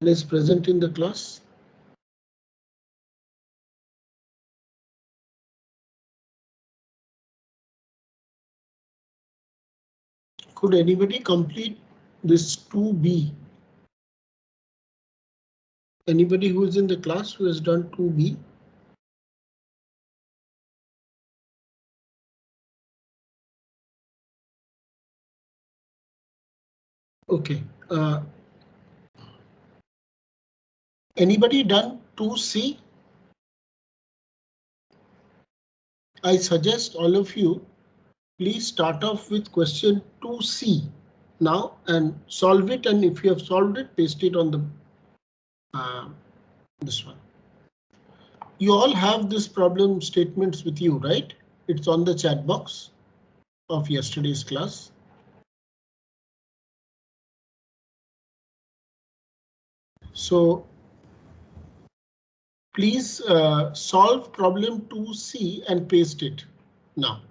is present in the class? Could anybody complete this 2B? Anybody who is in the class who has done 2B? Okay. Anybody done 2C? I suggest all of you, please start off with question 2C now and solve it. And if you have solved it, paste it on the this one. You all have this problem statements with you, right? It's on the chat box of yesterday's class. So please solve problem 2C and paste it now.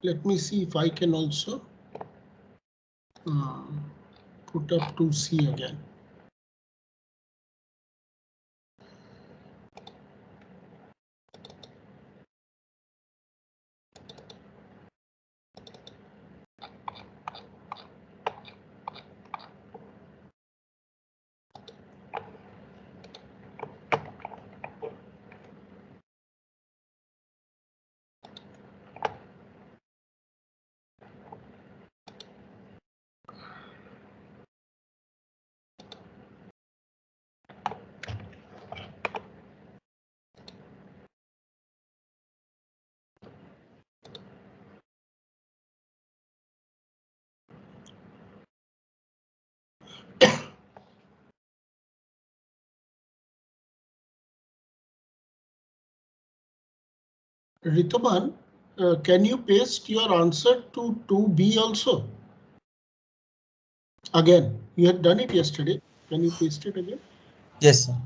Let me see if I can also put up 2C again. Ritaman, can you paste your answer to 2B also? Again, you had done it yesterday. Can you paste it again? Yes, sir.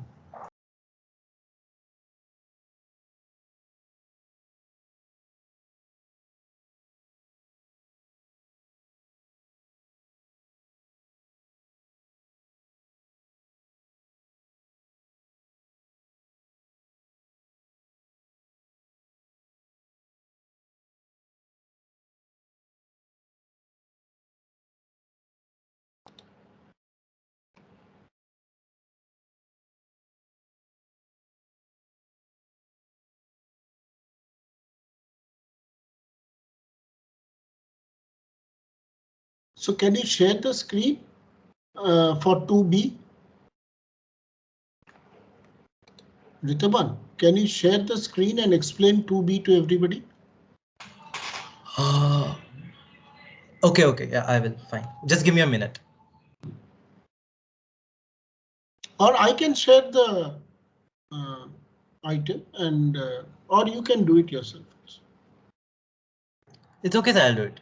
So can you share the screen for 2B? Ritaman, can you share the screen and explain 2B to everybody? Okay, yeah, I will. Fine. Just give me a minute. Or I can share the item and or you can do it yourself. It's okay, sir. I'll do it.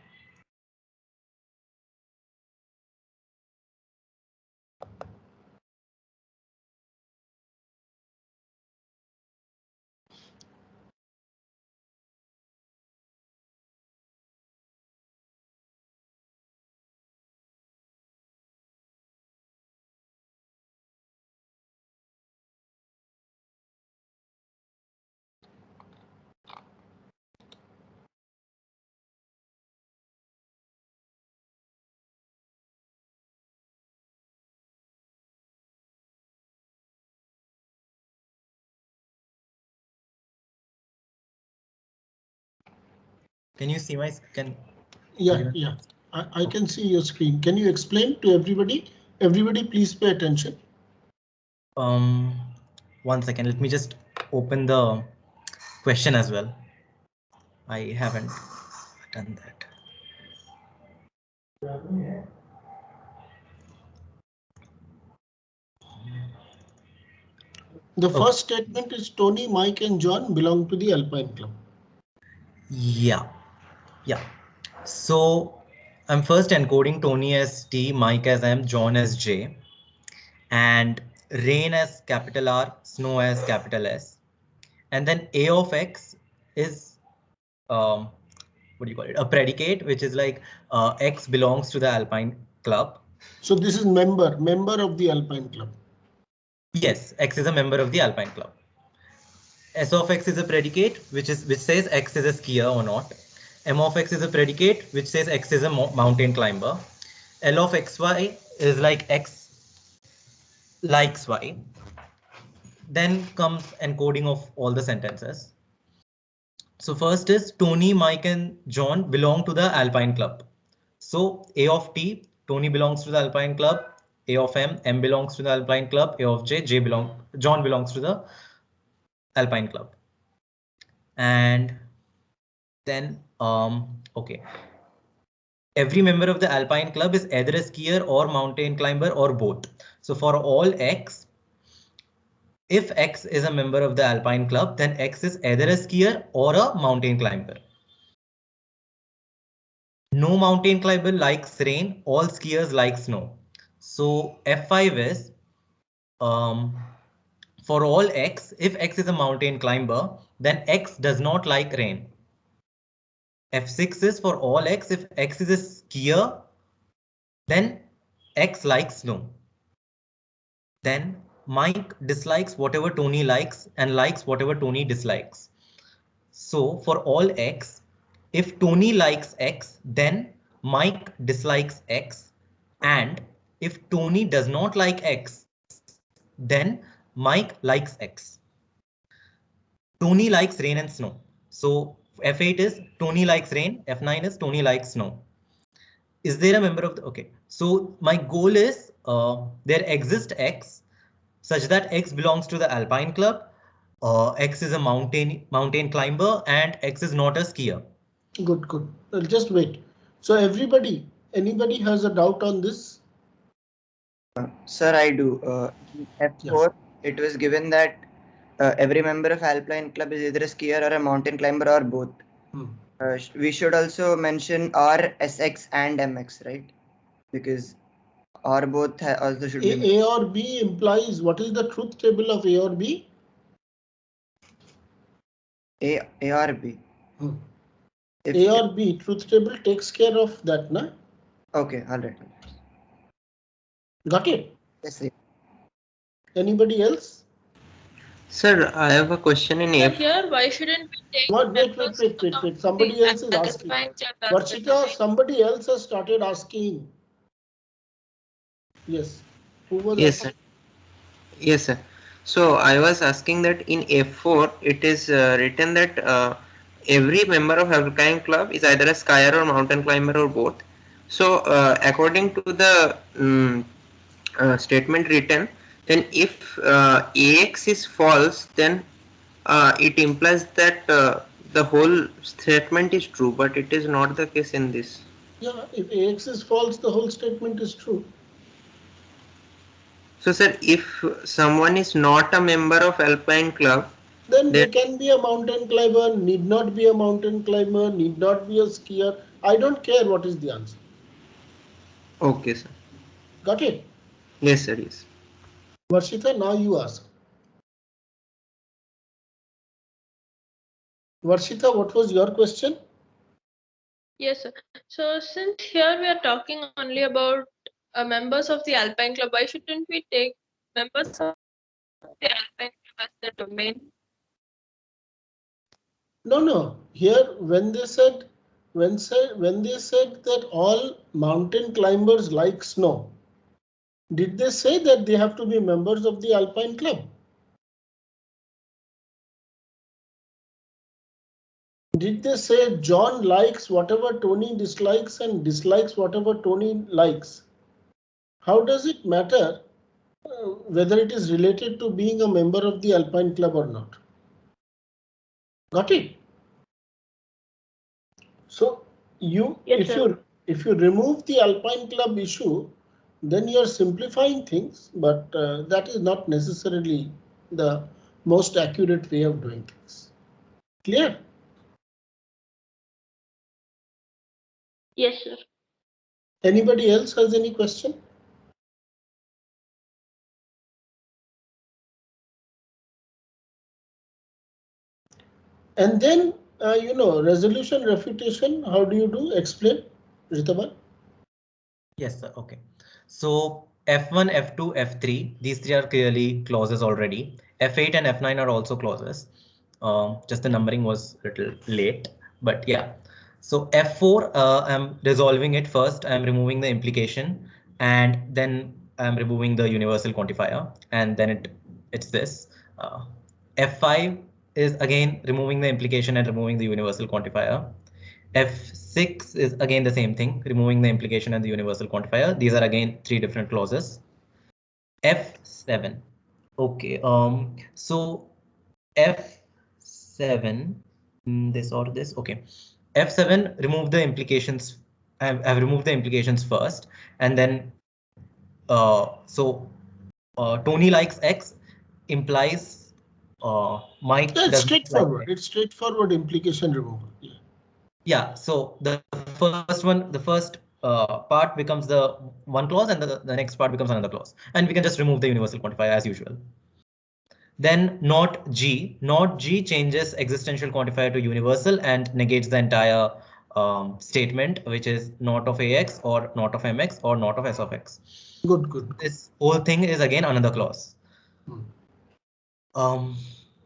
Can you see my can? Yeah. I can see your screen. Can you explain to everybody? Everybody, please pay attention. 1 second. Let me just open the question as well. I haven't done that. The first statement is Tony, Mike and John belong to the Alpine Club. Yeah. So I'm first encoding Tony as T, Mike as M, John as J, and rain as capital R, snow as capital S. and then A of X is what do you call it? A predicate, which is like X belongs to the Alpine Club. So this is member of the Alpine Club. Yes, X is a member of the Alpine Club. S of X is a predicate, which says X is a skier or not. M of X is a predicate, which says X is a mountain climber. L of XY is like X likes Y. Then comes encoding of all the sentences. So first is Tony, Mike, and John belong to the Alpine Club. So A of T, Tony belongs to the Alpine Club. A of M belongs to the Alpine Club. A of John belongs to the Alpine Club. And then, okay. Every member of the Alpine Club is either a skier or mountain climber or both. So for all X, if X is a member of the Alpine Club, then X is either a skier or a mountain climber. No mountain climber likes rain, all skiers like snow. So F5 is for all X, if X is a mountain climber, then X does not like rain. F6 is for all X, if X is a skier, then X likes snow. Then Mike dislikes whatever Tony likes and likes whatever Tony dislikes. So for all X, if Tony likes X, then Mike dislikes X. And if Tony does not like X, then Mike likes X. Tony likes rain and snow. So F8 is Tony likes rain. F9 is Tony likes snow. Is there a member of the, okay. So my goal is there exists X such that X belongs to the Alpine Club. X is a mountain climber and X is not a skier. Good, good. Just wait. So anybody has a doubt on this? Sir, I do. In F4, Yes. it was given that every member of Alpine Club is either a skier or a mountain climber or both. We should also mention R, SX, and MX, right? Because R both also should be. A or B implies what is the truth table of A or B? A or B. A or B truth table takes care of that, na? Okay, all right. Got it? Yes, sir. Anybody else? Sir, I have a question in Sir, F. here, why shouldn't we take What? Wait. members of Somebody the else is asking. Alpine Club as the Varshita, domain? somebody else has started asking. Yes. Who was Yes, sir. asking? Yes, sir. So I was asking that in F4, it is written that every member of Alpine Club is either a skier or mountain climber or both. So according to the statement written, then if AX is false, then it implies that the whole statement is true, but it is not the case in this. Yeah, if AX is false, the whole statement is true. So, sir, if someone is not a member of Alpine Club, Then they can be a mountain climber, need not be a mountain climber, need not be a skier. I don't care what is the answer. okay, sir. Got it? Yes, sir. Yes. Varshita, now you ask. Varshita, what was your question? Yes, sir. So since here we are talking only about members of the Alpine Club, why shouldn't we take members of the Alpine Club as the domain? No. Here, when they said that all mountain climbers like snow, did they say that they have to be members of the Alpine Club? Did they say John likes whatever Tony dislikes and dislikes whatever Tony likes? How does it matter whether it is related to being a member of the Alpine Club or not? Got it? So Yes, sir. if you remove the Alpine Club issue, then you are simplifying things, but that is not necessarily the most accurate way of doing things. Clear? Yes, sir. Anybody else has any question? And then, resolution refutation, how do you do? Explain, Ritaban. Yes, sir. Okay. So F1, F2, F3, these three are clearly clauses already. F8 and F9 are also clauses. Just the numbering was a little late, but yeah. So F4, I'm resolving it first. I'm removing the implication, and then I'm removing the universal quantifier, and then it's this. F5 is again removing the implication and removing the universal quantifier. F6 is again the same thing, removing the implication and the universal quantifier. These are again three different clauses. F7. Okay. So F7, this or this. Okay. F7, remove the implications. I've removed the implications first, and then Tony likes X implies Mike Yeah, it's doesn't like straightforward. X. It's straightforward implication removal. Yeah. Yeah, so the first one, the first part becomes the one clause and the next part becomes another clause. And we can just remove the universal quantifier as usual. Then not G changes existential quantifier to universal and negates the entire statement, which is not of AX or not of MX or not of S of X. Good. This whole thing is again another clause. Um,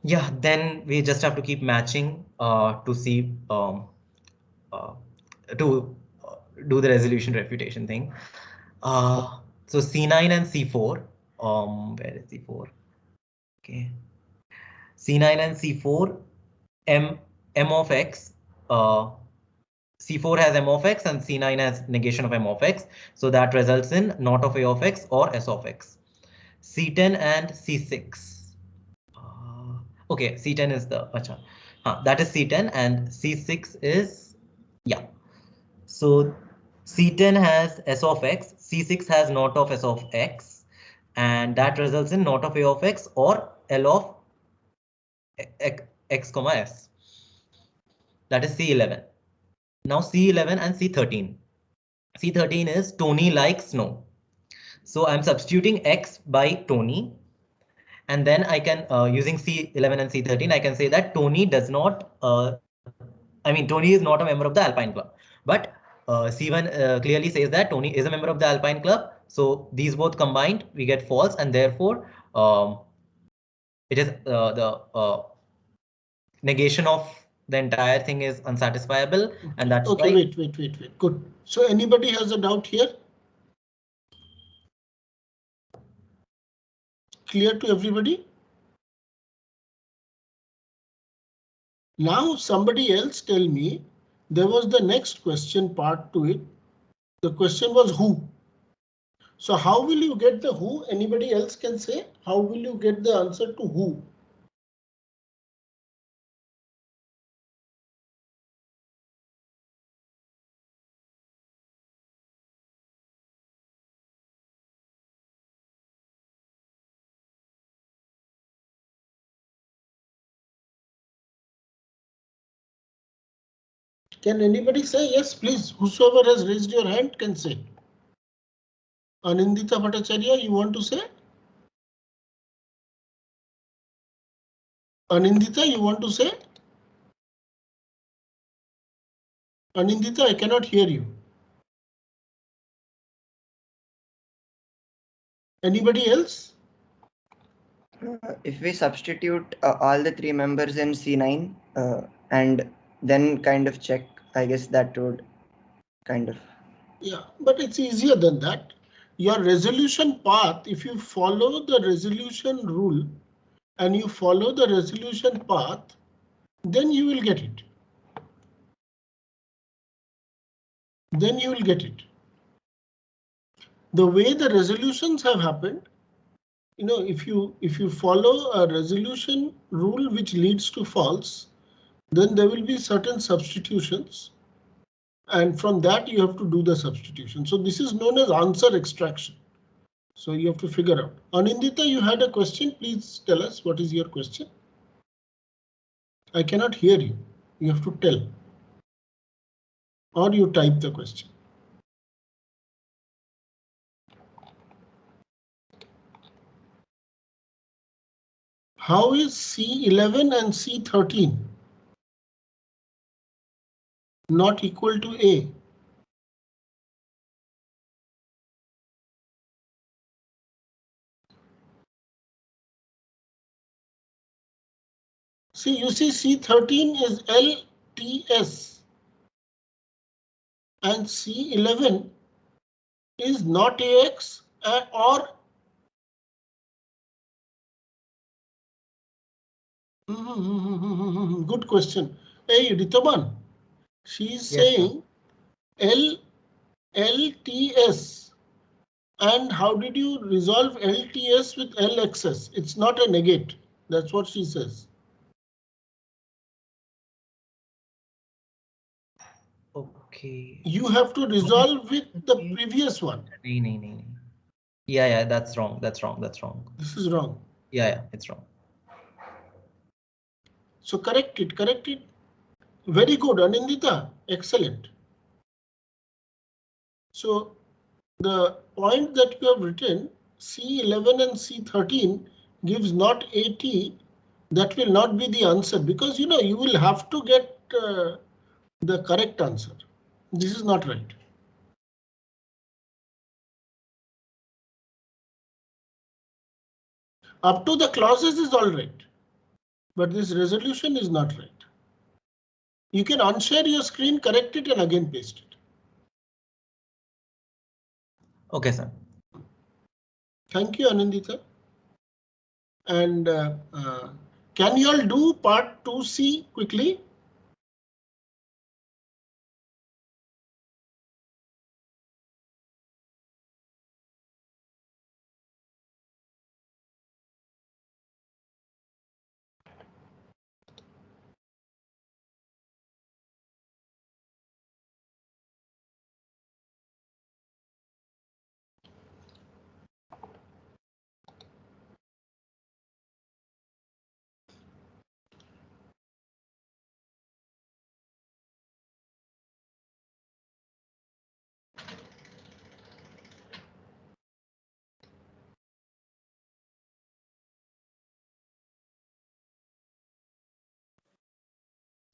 yeah, then we just have to keep matching to see uh, to do the resolution refutation thing. So C9 and C4. Where is C4? Okay. C9 and C4. M of X. C4 has M of X and C9 has negation of M of X. So that results in not of A of X or S of X. C10 and C6. Okay, C10 is the that is C10 and C6 is yeah. So C10 has S of X, C6 has not of S of X, and that results in not of A of X or L of X comma S. That is C11. Now C11 and C13. C13 is Tony likes snow. So I'm substituting X by Tony. And then I can, using C11 and C13, I can say that Tony does not, Tony is not a member of the Alpine Club. But C1 clearly says that Tony is a member of the Alpine Club. So these both combined, we get false. And therefore, it is the negation of the entire thing is unsatisfiable. And that's okay, why. wait. Good. So anybody has a doubt here? Clear to everybody? Now somebody else tell me, there was the next question part to it. The question was who? So how will you get the who? Anybody else can say, how will you get the answer to who? Can anybody say yes, please? Whosoever has raised your hand can say. Anindita Bhattacharya, you want to say? Anindita, you want to say? Anindita, I cannot hear you. Anybody else? If we substitute all the three members in C9 and then kind of check, I guess that would kind of. Yeah, but it's easier than that. Your resolution path, if you follow the resolution rule and you follow the resolution path, then you will get it. Then you will get it. The way the resolutions have happened, if you follow a resolution rule which leads to false, then there will be certain substitutions. And from that you have to do the substitution. So this is known as answer extraction. So you have to figure out. Anindita, you had a question. Please tell us what is your question. I cannot hear you. You have to tell. Or you type the question. How is C11 and C13? not equal to A. See, you see C13 is LTS and C11 is not AX or good question. Hey, Ritaban, she's saying LTS. And how did you resolve LTS with LXS? It's not a negate. That's what she says. Okay. You have to resolve with the previous one. No. Yeah, that's wrong. That's wrong. This is wrong. Yeah, it's wrong. So correct it. Very good, Anindita. Excellent. So the point that you have written, C11 and C13 gives not AT. That will not be the answer because you will have to get the correct answer. This is not right. Up to the clauses is all right, but this resolution is not right. You can unshare your screen, correct it, and again paste it. Okay, sir. Thank you, Anindita. And can you all do part 2C quickly?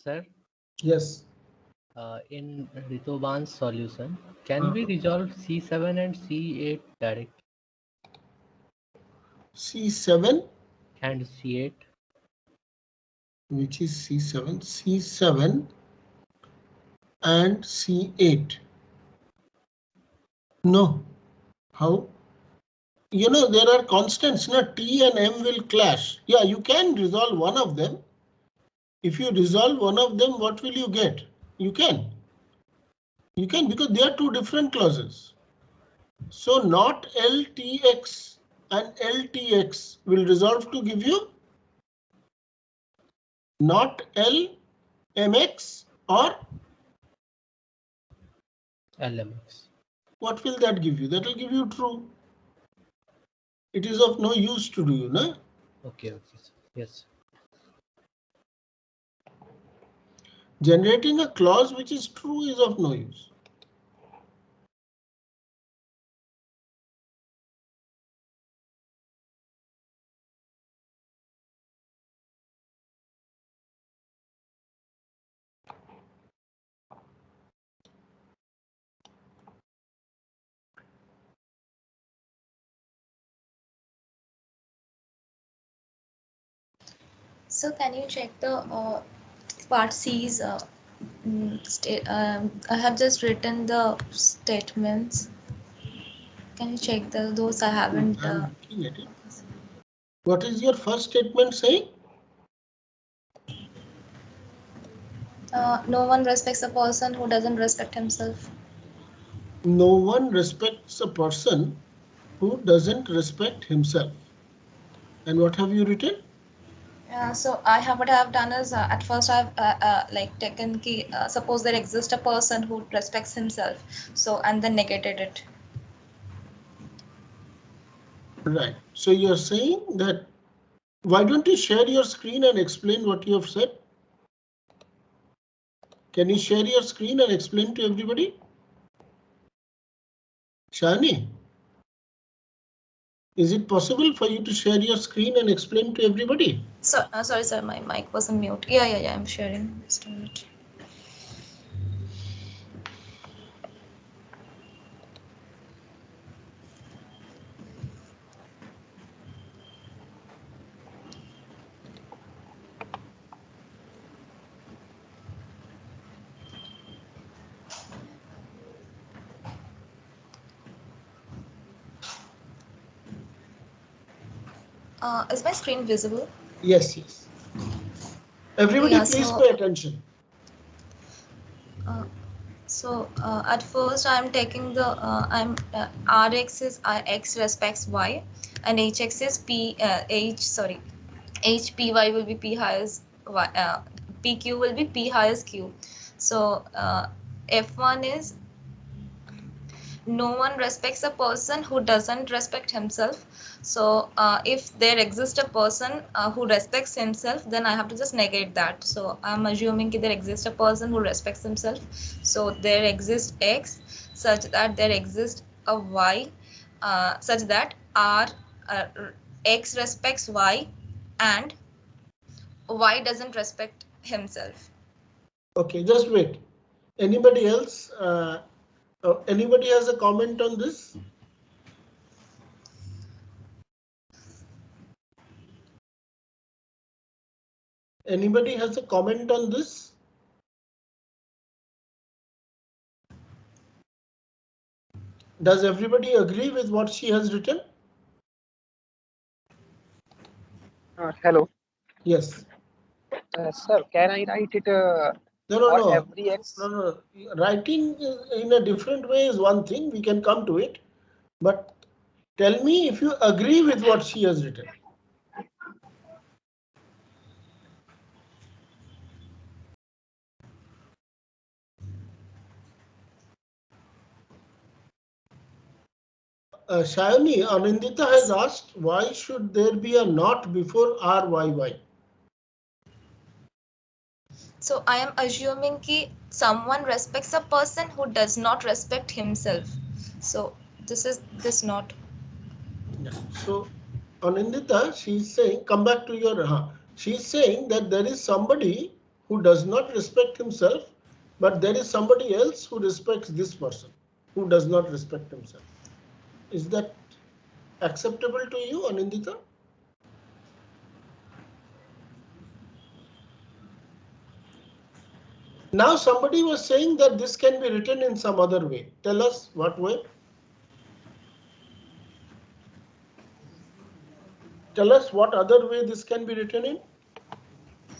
Sir, Yes. in Ritoban's solution, can we resolve C7 and C8 directly? C7 and C8. Which is C7, C7 and C8. No. How? There are constants, T and M will clash. Yeah, you can resolve one of them. If you resolve one of them, what will you get? You can. You can because they are two different clauses. So not LTX and LTX will resolve to give you not LMX or LMX. What will that give you? That will give you true. It is of no use to do, no? Okay, yes. Generating a clause which is true is of no use. So can you check the part C's? I have just written the statements. Can you check those? I haven't. I'm looking at it. What is your first statement saying? No one respects a person who doesn't respect himself. No one respects a person who doesn't respect himself. And what have you written? So what I have done is at first I've like taken key. Suppose there exists a person who respects himself. So and then negated it. Right. So you're saying that. Why don't you share your screen and explain what you have said? Can you share your screen and explain to everybody? Shani, is it possible for you to share your screen and explain to everybody? So sorry, sir, my mic was on mute. Yeah, I'm sharing. Just a minute. Is my screen visible? Yes, yes. Everybody, Yeah, please so pay attention. at first I'm taking the Rx is X respects Y, and Hx is HPY will be P highest Y, PQ will be P highest Q. So F1 is no one respects a person who doesn't respect himself. So if there exists a person who respects himself, then I have to just negate that. So I'm assuming there exists a person who respects himself. So there exists X such that there exists a Y such that R uh, X respects Y and Y doesn't respect himself. Okay, just wait. Anybody else? Anybody has a comment on this? Anybody has a comment on this? Does everybody agree with what she has written? Hello. Yes. Sir, can I write it No. for every X? No. Writing in a different way is one thing. We can come to it. But tell me if you agree with what she has written. Shayani, Anindita has asked, why should there be a not before RYY? So I am assuming that someone respects a person who does not respect himself. So this is this not. Yeah. So Anindita, she's saying, come back to your, she's saying that there is somebody who does not respect himself, but there is somebody else who respects this person, who does not respect himself. Is that acceptable to you, Anindita? Now somebody was saying that this can be written in some other way. Tell us what way? Tell us what other way this can be written in?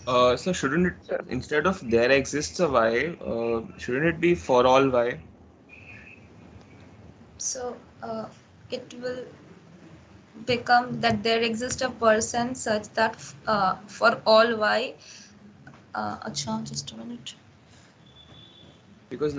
So shouldn't it, instead of there exists a y, shouldn't it be for all y? So it will become that there exists a person such that for all y. Acha, just a minute. Because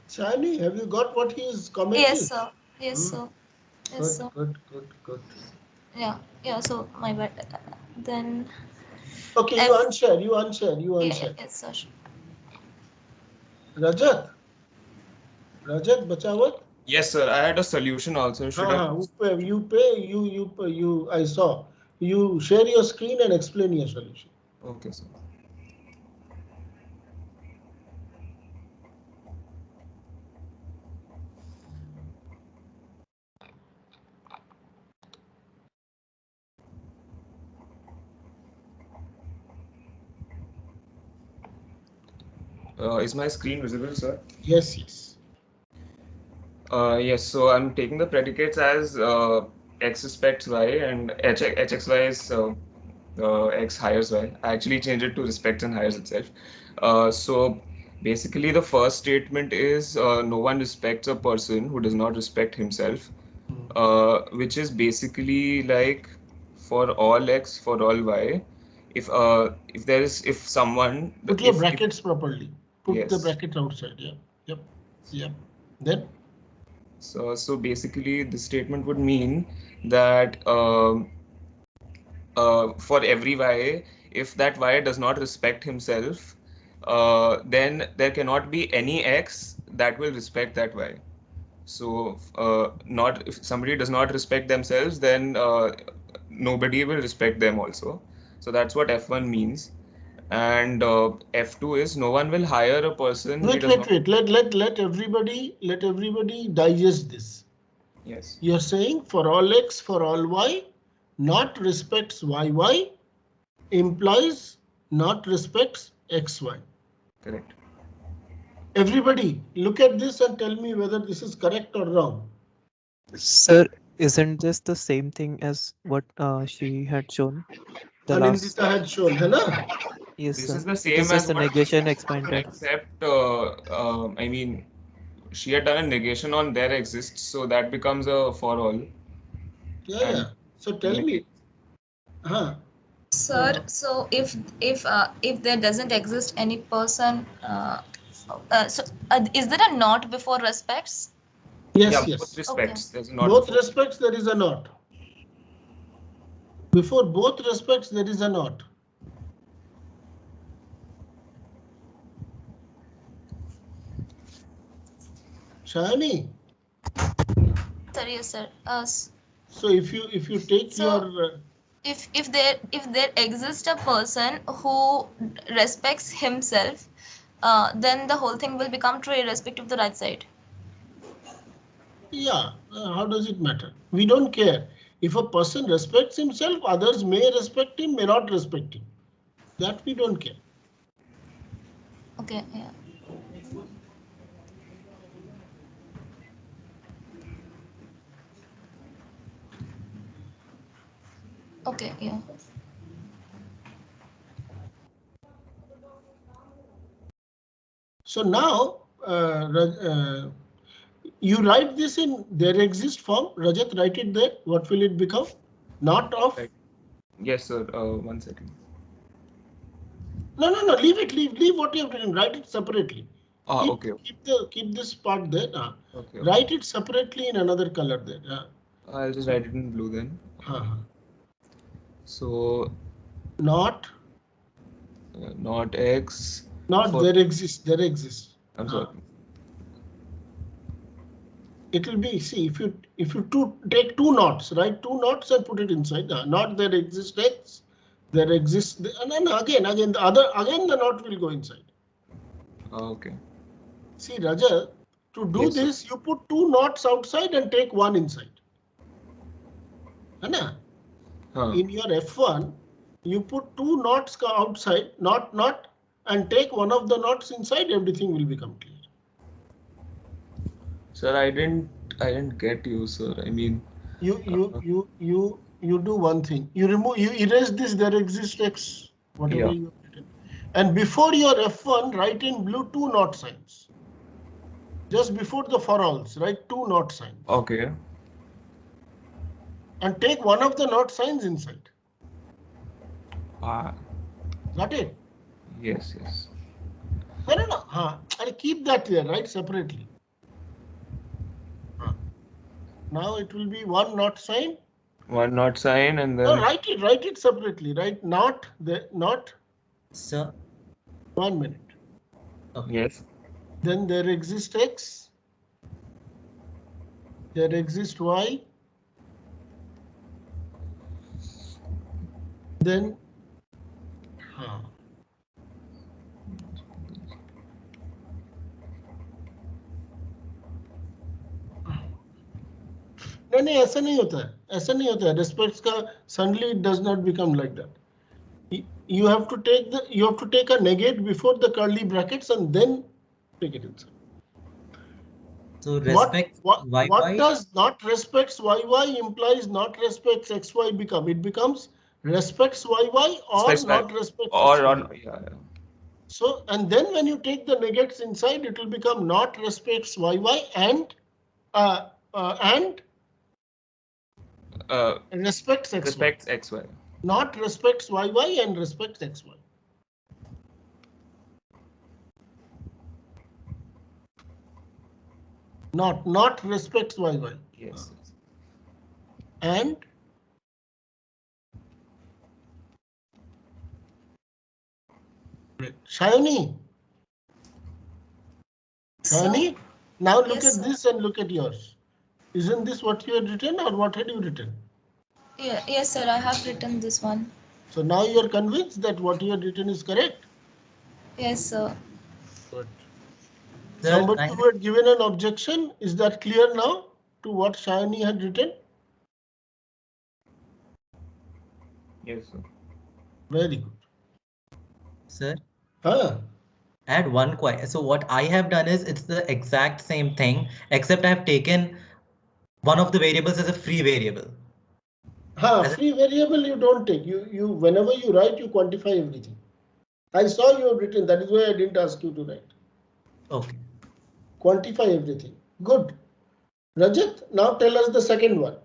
Shani, have you got what his comment Yes, is? sir. Yes, sir. Yes, Good, sir. good. Yeah. So my bad. Then. Okay, you unshare. Yeah, yes, sir. Rajat Bachawat? yes, sir, I had a solution also. Should I? I saw. You share your screen and explain your solution. Okay, sir. Is my screen visible, sir? Yes. Yes, so I'm taking the predicates as x respects y and hxy is x hires y. I actually changed it to respects and hires itself. So basically, the first statement is no one respects a person who does not respect himself, which is basically like for all x, for all y. If there is if someone Put your brackets properly. Put the yes. brackets outside. Yep. Then. So basically, the statement would mean that for every y, if that y does not respect himself, then there cannot be any x that will respect that y. So not if somebody does not respect themselves, then nobody will respect them also. So that's what F1 means. And F2 is no one will hire a person he Wait. does not. Let everybody digest this. Yes. You're saying for all x, for all y, not respects yy implies not respects xy. Correct. Everybody look at this and tell me whether this is correct or wrong. Sir, isn't this the same thing as what she had shown the last? Anindita had shown, है ना? Yes, This sir. is the It is same just as a what negation expanded. except I mean, she had done a negation on there exists, so that becomes a for all. Yeah, And yeah. So tell me, huh? Sir, so if there doesn't exist any person, is there a not before respects? Yes, yeah, yes. both respects. There's not Both before. respects there is a not. Before both respects there is a not. Shani. Sir, yes, sir. So if you take So your if there exists a person who respects himself, then the whole thing will become true irrespective of the right side. yeah, how does it matter? We don't care. If a person respects himself, others may respect him, may not respect him. That we don't care. Okay, yeah. Okay, yeah. So now you write this in there exist form. Rajat, write it there. What will it become? Not of. Right. Yes, sir. 1 second. No. Leave it. Leave what you have written. Write it separately. Okay. Keep this part there. Okay. Write it separately in another color there. I'll just write it in blue then. So Not not x. Not there exists. There exists. I'm sorry. It will be, see, if you take two knots, write two knots and put it inside. Not there exists x, there exists, and then again the knot will go inside. Okay. See, Raja, to do Yes, this, you put two knots outside and take one inside. Anna, in your F1, you put two knots outside, not, and take one of the knots inside. Everything will become clear. Sir, I didn't get you, sir. I mean, you do one thing. You erase this. There exists x, whatever you have written, and before your F1, write in blue two not signs. Just before the for alls, write two not signs. Okay. And take one of the not signs inside. Got it? Yes. No. I'll keep that there, right? Separately. Now it will be one not sign. One not sign and then. No, write it separately. Right? Not. Sir. 1 minute. Okay. Yes. Then there exists x. There exists y. Then. नहीं ऐसा नहीं होता है respects का suddenly it does not become like that. You have to take a negate before the curly brackets and then take it inside. So respects what does not respects yy implies not respects xy become? It becomes respects yy or not respects xy. Yeah. So and then when you take the negates inside, it will become not respects yy and respects xy. Respects xy. Not respects yy and respects xy. Not respects yy. Yes. And Shiny. Now look at this and look at yours. Isn't this what you had written or what had you written? Yeah, yes, sir. I have written this one. So now you are convinced that what you had written is correct? Yes, sir. Good. Somebody who had given an objection, is that clear now to what Shiny had written? Yes, sir. Very good. Sir, Huh? add one query. So what I have done is it's the exact same thing, except I have taken one of the variables as a free variable. As Free variable you don't take. You whenever you write, you quantify everything. I saw you have written. That is why I didn't ask you to write. Okay. Quantify everything. Good. Rajat, now tell us the second one.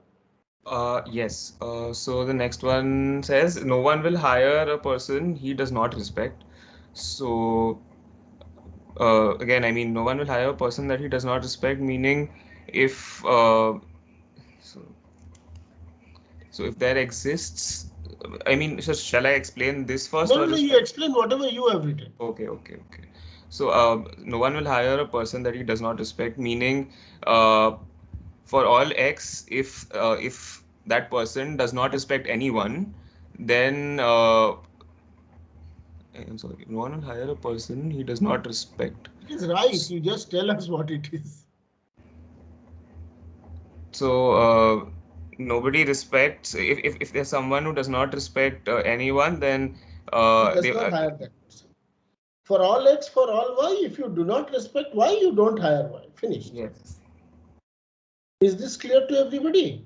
Yes. So the next one says no one will hire a person he does not respect. So again, I mean, no one will hire a person that he does not respect, meaning if so, so if there exists, I mean, so shall I explain this first No, or no, just you explain whatever you have written. okay. So no one will hire a person that he does not respect, meaning uh, for all x, if that person does not respect anyone, then I'm sorry, no one will hire a person he does not respect. It is right. You just tell us what it is. So nobody respects. If there's someone who does not respect anyone, then He does they not hire that person. For all x, for all y, if you do not respect y, you don't hire y. Finished. yes. Is this clear to everybody?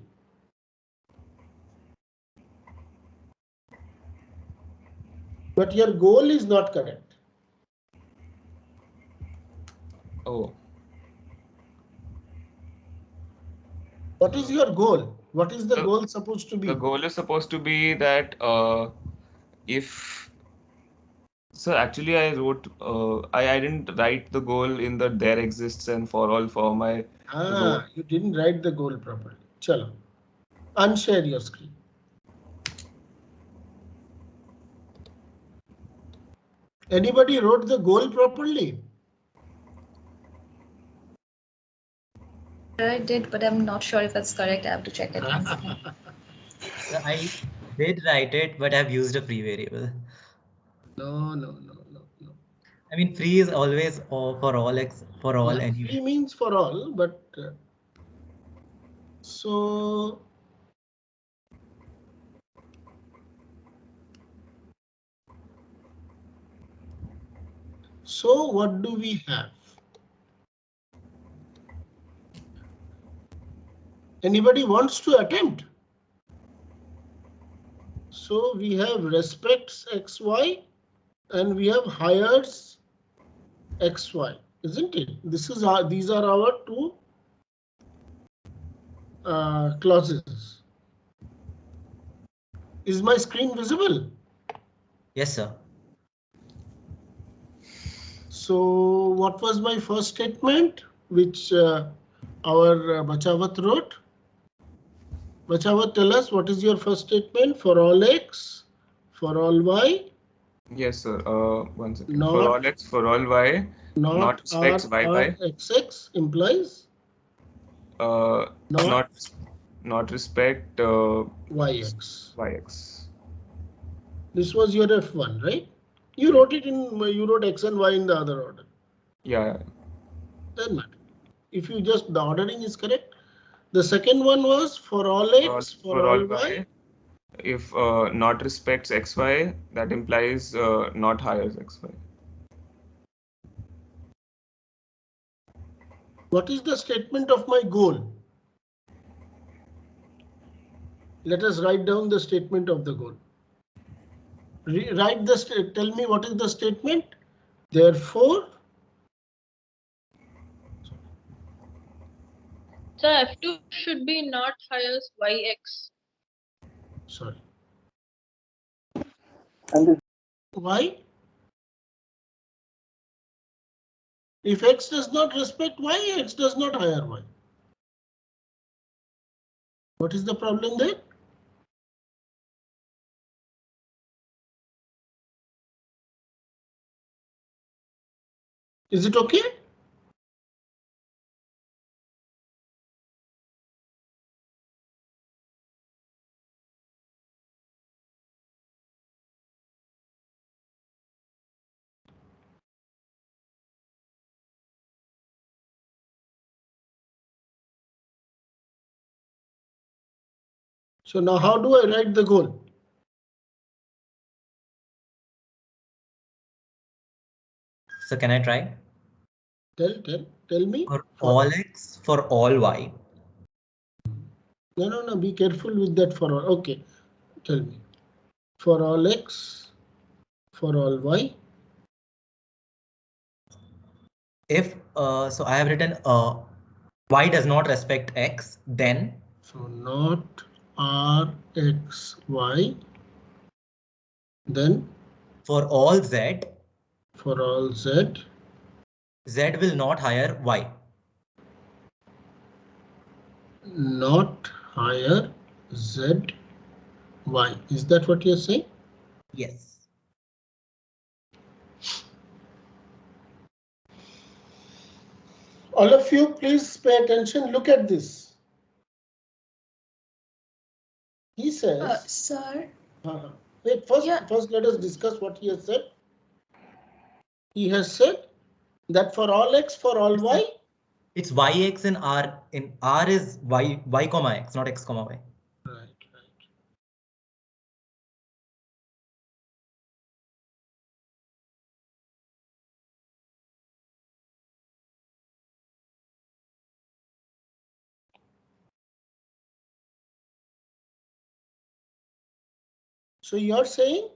But your goal is not correct. Oh, What is your goal? What is the the goal supposed to the be? goal is supposed to be that if so actually I didn't write the goal in the there exists and for all for my row. You didn't write the goal properly. Chalo. Unshare your screen. Anybody wrote the goal properly? I did, but I'm not sure if it's correct. I have to check it once again. So I did write it, but I've used a free variable. No. I mean, free is always for all x for all Yeah, anyway. free means for all, but so what do we have? Anybody wants to attempt? So we have respects xy and we have hires xy, isn't it? These are our two clauses. Is my screen visible? Yes, sir. So what was my first statement, which our Bachavat wrote? Bachavat, tell us what is your first statement for all x, for all y, Yes, sir. One second. For not all x, for all y, not not respects y by. xx implies not Not not respect yx. yx. This was your F1, right? You wrote it in, you wrote x and y in the other order. Yeah. Doesn't matter. If you just, the ordering is correct. The second one was for all x, for For all all y. y, if not respects xy, that implies not hires xy. What is the statement of my goal? Let us write down the statement of the goal. Write the tell me what is the statement. Therefore, So F2 should be not hires yx. sorry. And Why? If x does not respect y, x does not hire y. What is the problem there? Is it okay? So now how do I write the goal? So can I try? Tell me. For all x, for all y. No, be careful with that for all. Okay, tell me. For all x, for all y. If so I have written y does not respect x, then so not r x y, then for all z, for all z, z will not higher y. Not higher z y. Is that what you're saying? Yes. All of you, please pay attention. Look at this. He says, Sir. Wait, first let us discuss what he has said. He has said that for all x, for all y. It's yx in r is y comma x, not x comma y. Right. So you're saying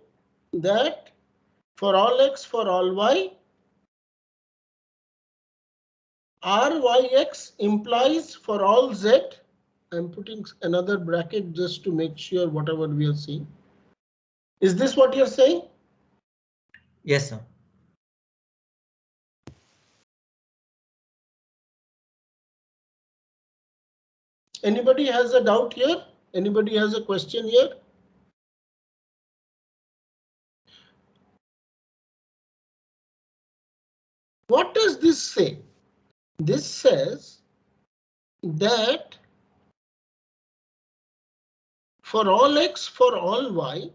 that for all x, for all y, ryx implies for all z. I'm putting another bracket just to make sure whatever we are seeing. Is this what you're saying? Yes, sir. Anybody has a doubt here? Anybody has a question here? What does this say? This says that for all x, for all y,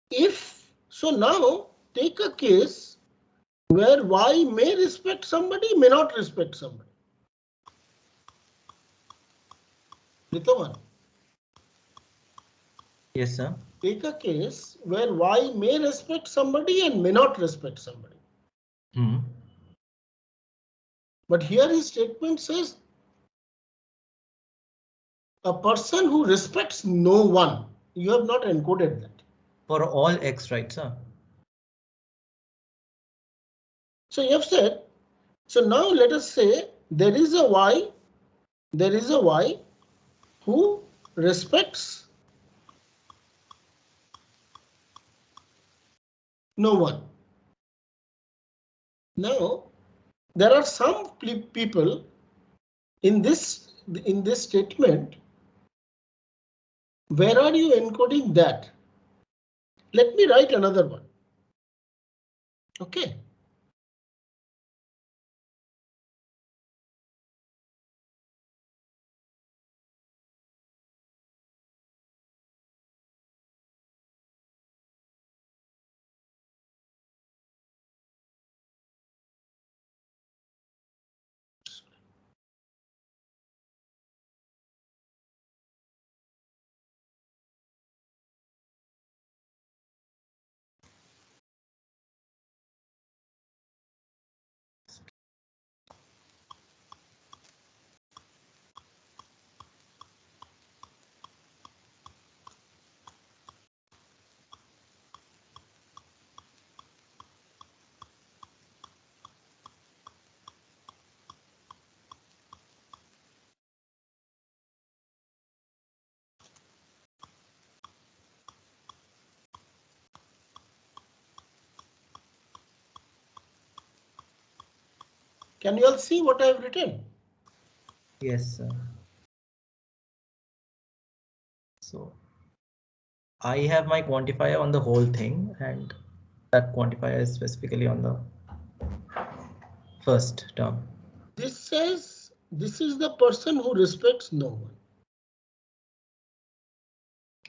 if so, now take a case where y may respect somebody, may not respect somebody. Ritavan. Yes, sir. Take a case where y may respect somebody and may not respect somebody. But here his statement says a person who respects no one. You have not encoded that. For all x, right, sir? So you have said, so now let us say there is a y who respects no one. Now, there are some people in this statement. Where are you encoding that? Let me write another one. Okay. Can you all see what I have written? Yes, sir. So I have my quantifier on the whole thing, and that quantifier is specifically on the first term. This says this is the person who respects no one.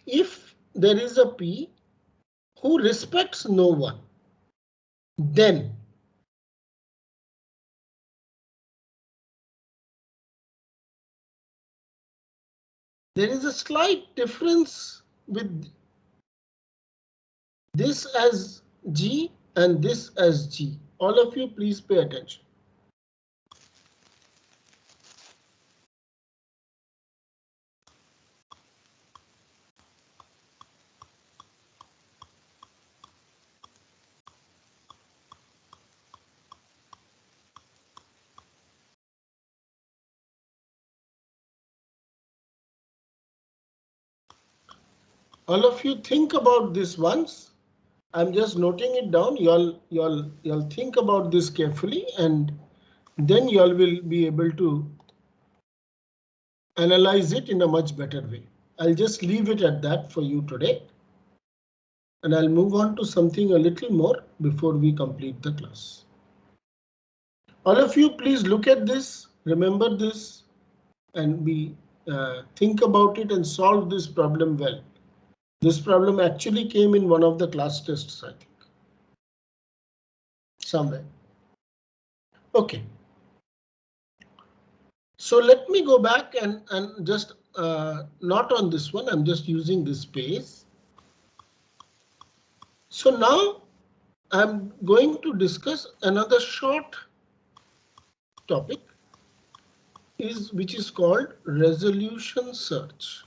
If there is a P who respects no one, then there is a slight difference with this as G and this as G. All of you, please pay attention. All of you think about this once. I'm just noting it down. Y'all think about this carefully, and then y'all will be able to analyze it in a much better way. I'll just leave it at that for you today. And I'll move on to something a little more before we complete the class. All of you, please look at this, remember this, and think about it and solve this problem well. This problem actually came in one of the class tests, I think, somewhere. Okay. So let me go back and just not on this one. I'm just using this space. So now I'm going to discuss another short topic which is called resolution search.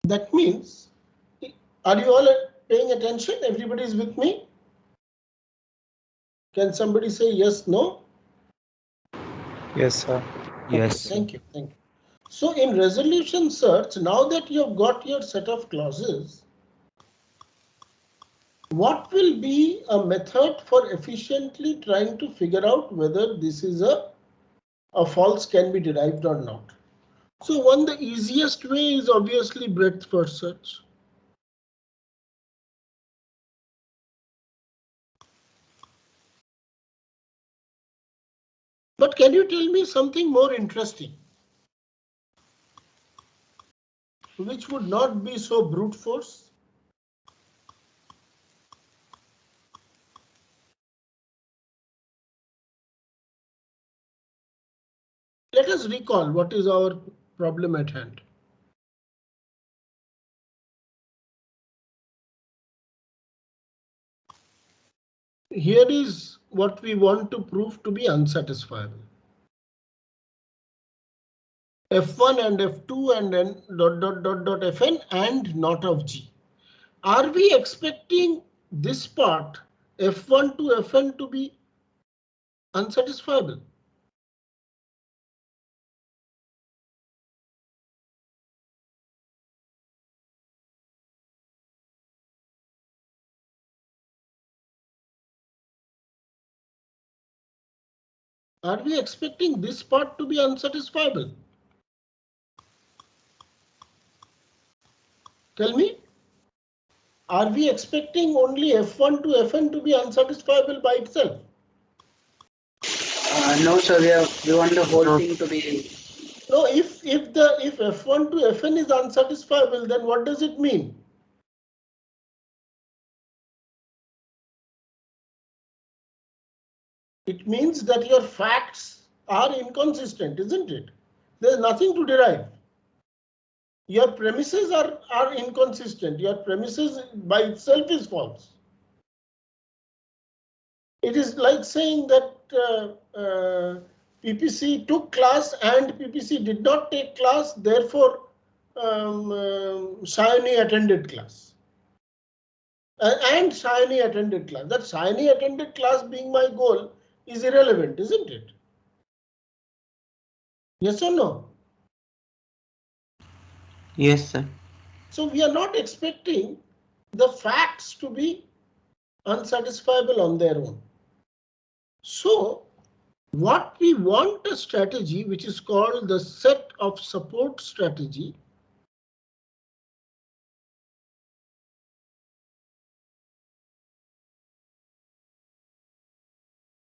That means, are you all paying attention? Everybody is with me? Can somebody say yes, no? Yes, sir. Yes. Thank you. Thank you. So in resolution search, now that you've got your set of clauses, what will be a method for efficiently trying to figure out whether this is a false can be derived or not? So the easiest way is obviously breadth first search. But can you tell me something more interesting, which would not be so brute force? Let us recall what is our problem at hand. Here is what we want to prove to be unsatisfiable. F1 and F2 and then Fn and not of G. Are we expecting this part F1 to Fn to be unsatisfiable? Are we expecting this part to be unsatisfiable? Tell me. Are we expecting only F1 to Fn to be unsatisfiable by itself? No, sir. We want the whole thing to be. No, if F1 to Fn is unsatisfiable, then what does it mean? It means that your facts are inconsistent, isn't it? There's nothing to derive. Your premises are inconsistent. Your premises by itself is false. It is like saying that PPC took class and PPC did not take class, therefore Shayani attended class. And Shayani attended class. That Shayani attended class being my goal is irrelevant, isn't it? Yes or no? Yes, sir. So we are not expecting the facts to be unsatisfiable on their own. So what we want a strategy which is called the set of support strategy.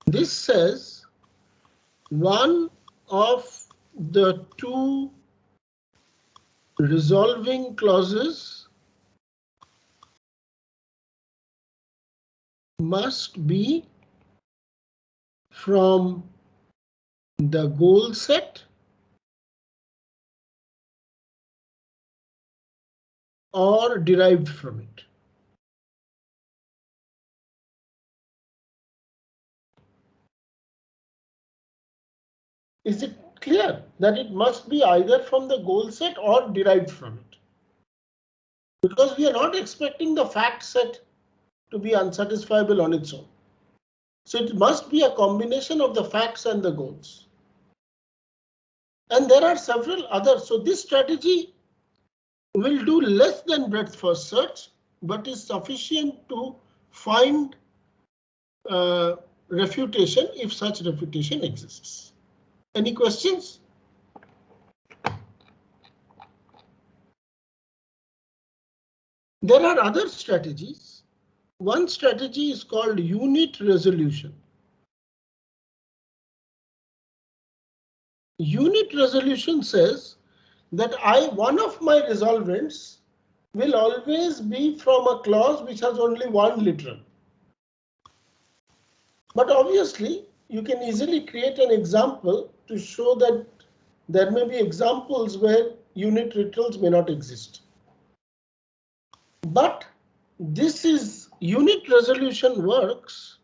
This says one of the two resolving clauses must be from the goal set or derived from it. Is it clear that it must be either from the goal set or derived from it? Because we are not expecting the fact set to be unsatisfiable on its own. So it must be a combination of the facts and the goals. And there are several others. So this strategy will do less than breadth first search, but is sufficient to find refutation if such refutation exists. Any questions? There are other strategies. One strategy is called unit resolution. Unit resolution says that one of my resolvents will always be from a clause which has only one literal. But obviously, you can easily create an example to show that there may be examples where unit literals may not exist. But this is unit resolution works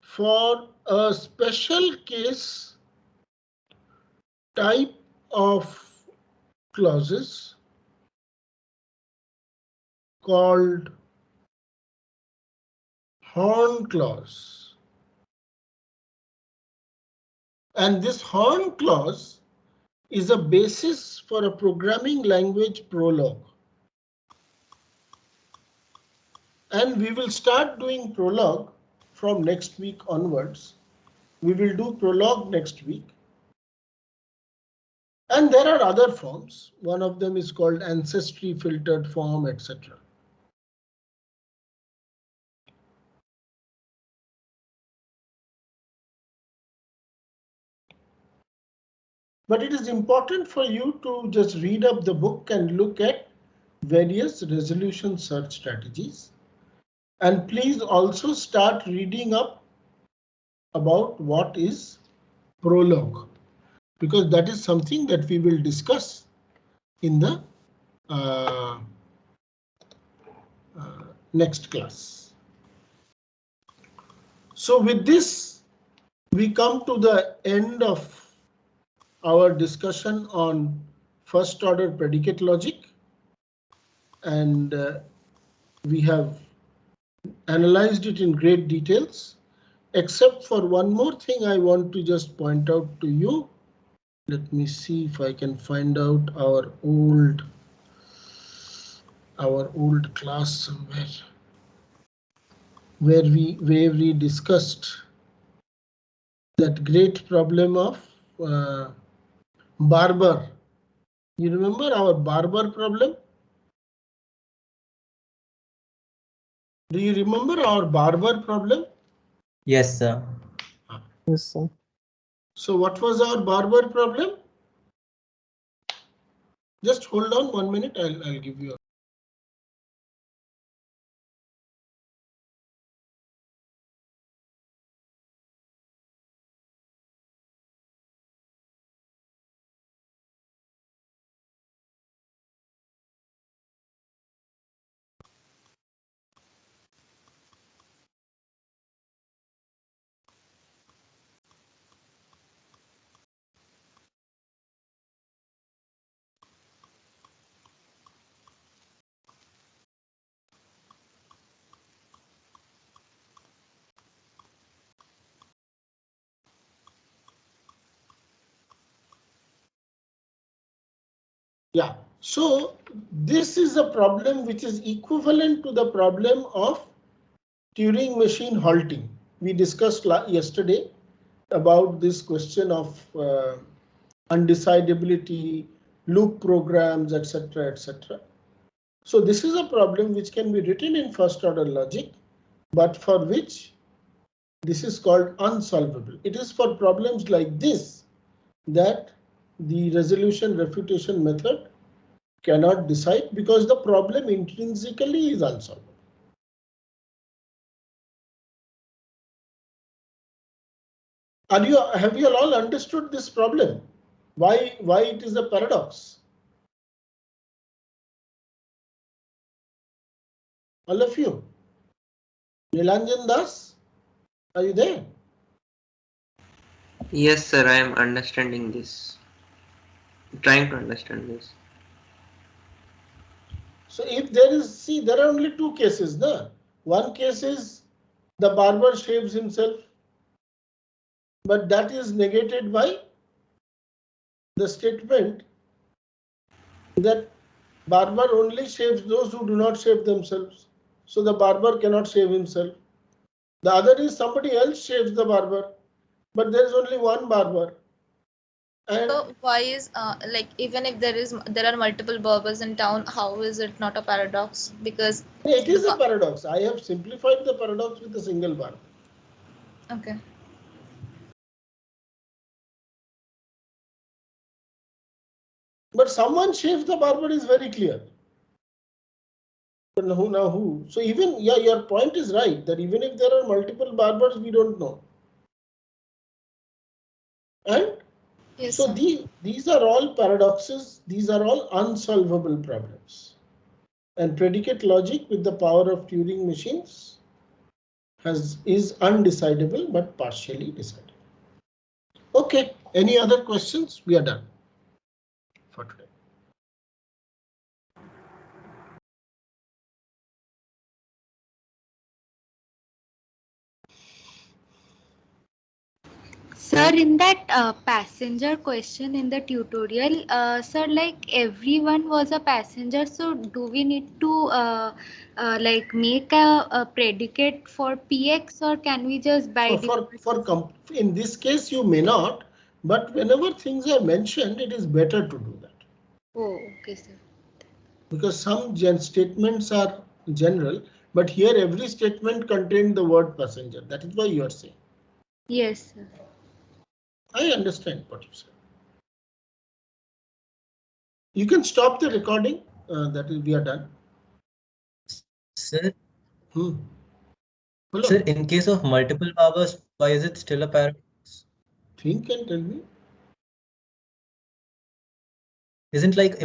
for a special case type of clauses called horn clause. And this horn clause is a basis for a programming language prologue. And we will start doing prologue from next week onwards. We will do prologue next week. And there are other forms. One of them is called ancestry filtered form, etc. But it is important for you to just read up the book and look at various resolution search strategies. And please also start reading up about what is prologue, because that is something that we will discuss in the next class. So with this, we come to the end of our discussion on first order predicate logic, and we have analyzed it in great details, except for one more thing I want to just point out to you. Let me see if I can find out our old class somewhere where we discussed that great problem of Barber. You remember our Barber problem? Do you remember our Barber problem? Yes, sir. Yes, sir. So what was our Barber problem? Just hold on 1 minute, I'll give you. Yeah, so this is a problem which is equivalent to the problem of Turing machine halting. We discussed yesterday about this question of undecidability, loop programs, etc., etc. So this is a problem which can be written in first order logic, but for which this is called unsolvable. It is for problems like this that the resolution refutation method cannot decide, because the problem intrinsically is unsolvable. Have you all understood this problem? Why it is a paradox? All of you. Nilanjan Das, are you there? Yes, sir, I am understanding this. Trying to understand this. So if there is, see, there are only two cases, no? One case is the barber shaves himself, but that is negated by the statement that barber only shaves those who do not shave themselves. So the barber cannot shave himself. The other is somebody else shaves the barber, but there is only one barber. And So why is like even if there are multiple barbers in town, how is it not a paradox? Because it is a paradox. I have simplified the paradox with a single barber. okay. But someone shaves the barber is very clear. But now who? So even, yeah, your point is right that even if there are multiple barbers, we don't know. And Yes, so these are all paradoxes. These are all unsolvable problems. And predicate logic with the power of Turing machines is undecidable but partially decidable. Okay, any other questions? We are done for today. Sir, in that passenger question in the tutorial, sir, like everyone was a passenger, so do we need to like make a predicate for PX, or can we just by default? In this case, you may not, but whenever things are mentioned, it is better to do that. Oh, okay, sir. Because some statements are general, but here every statement contained the word passenger. That is why you are saying. Yes, sir. I understand what you said. You can stop the recording. That is, we are done. Sir, Hello. sir, in case of multiple barbers, why is it still a paradox? Think and tell me. Isn't like